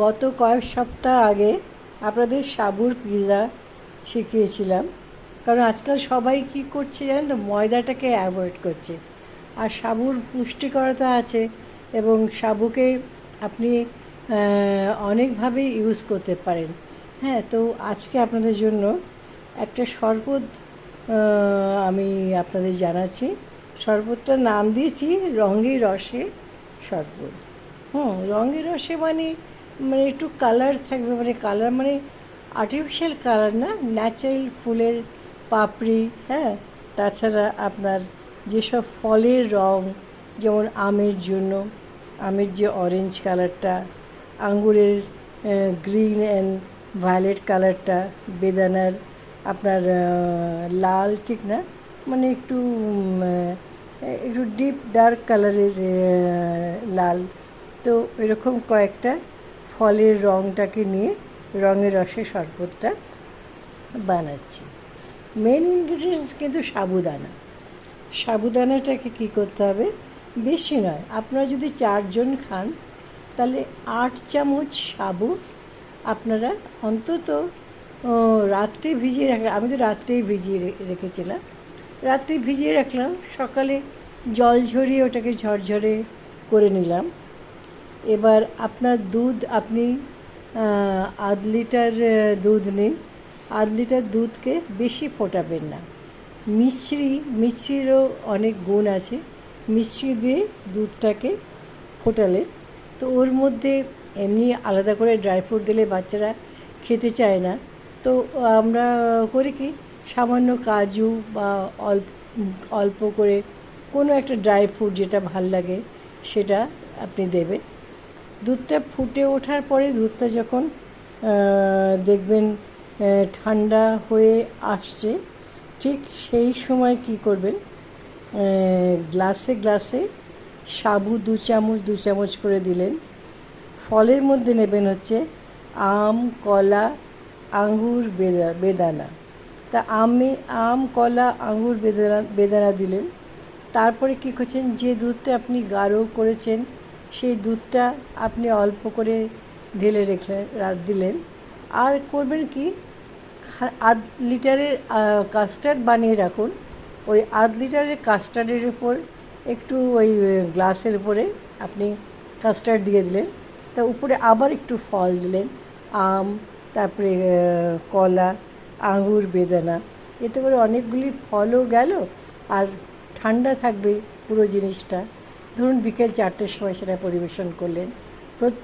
গত কয়েক সপ্তাহ আগে আপনাদের সাবুর পিৎজা শিখিয়েছিলাম। কারণ আজকাল সবাই কী করছে জানেন তো, ময়দাটাকে অ্যাভয়েড করছে। আর সাবুর পুষ্টিকরতা আছে এবং সাবুকে আপনি অনেকভাবেই ইউজ করতে পারেন। হ্যাঁ, তো আজকে আপনাদের জন্য একটা শরবত আমি আপনাদের জানাচ্ছি। শরবতটার নাম দিয়েছি রঙে রসে শরবত। রঙে রসে মানে মানে একটু কালার থাকবে, মানে কালার মানে আর্টিফিশিয়াল কালার না, ন্যাচারাল ফুলের পাপড়ি। হ্যাঁ, তাছাড়া আপনার যেসব ফলের রং, যেমন আমের জন্য আমের যে অরেঞ্জ কালারটা, আঙ্গুরের গ্রিন অ্যান্ড ভায়োলেট কালারটা, বেদানার আপনার লাল, ঠিক না, মানে একটু একটু ডিপ ডার্ক কালারের লাল। তো এরকম কয়েকটা ফলের রঙটাকে নিয়ে রঙের রসে শরবতটা বানাচ্ছি। মেন ইনগ্রিডিয়েন্টস কিন্তু সাবুদানা। সাবুদানাটাকে কী করতে হবে, বেশি নয়, আপনারা যদি 4 জন খান তাহলে 8 চামচ সাবু আপনারা অন্তত রাত্রে ভিজিয়ে রাখলেন। আমি তো রাত্রেই ভিজিয়ে রেখেছিলাম। রাত্রে ভিজিয়ে রাখলাম, সকালে জল ঝরিয়ে ওটাকে ঝরঝরে করে নিলাম। এবার আপনার দুধ, আপনি আধ লিটার দুধ নিন। আধ লিটার দুধকে বেশি ফোটাবেন না। মিশ্রিরও অনেক গুণ আছে। মিশ্রি দিয়ে দুধটাকে ফোটালেন, তো ওর মধ্যে এমনি আলাদা করে ড্রাই ফ্রুট দিলে বাচ্চারা খেতে চায় না। তো আমরা করি কি, সামান্য কাজু বা অল্প করে কোনো একটা ড্রাই ফ্রুট যেটা ভাল লাগে সেটা আপনি দেবেন। দুধটা ফুটে ওঠার পরে, দুধটা যখন দেখবেন ঠান্ডা হয়ে আসছে, ঠিক সেই সময় কি করবেন, গ্লাসে গ্লাসে সাবু 2 চামচ করে দিলেন। ফলের মধ্যে নেবেন হচ্ছে আম, কলা, আঙ্গুর, বেদানা। তা আম, কলা, আঙ্গুর, বেদানা দিলেন। তারপরে কী করছেন, যে দুধটা আপনি গাঢ় করেছেন সেই দুধটা আপনি অল্প করে ঢেলে দিলেন। আর করবেন কি, আধ লিটারের কাস্টার্ড বানিয়ে রাখুন। ওই আধ লিটারের কাস্টার্ডের উপর একটু ওই গ্লাসের উপরে আপনি কাস্টার্ড দিয়ে দিলেন। তা উপরে আবার একটু ফল দিলেন, আম, তারপরে কলা, আঙ্গুর, বেদানা। এতে করে অনেকগুলি ফলও গেল আর ঠান্ডা থাকবে পুরো জিনিসটা। ধরুন বিকেল 4টের সময় সেটা পরিবেশন করলেন। প্রত্যেক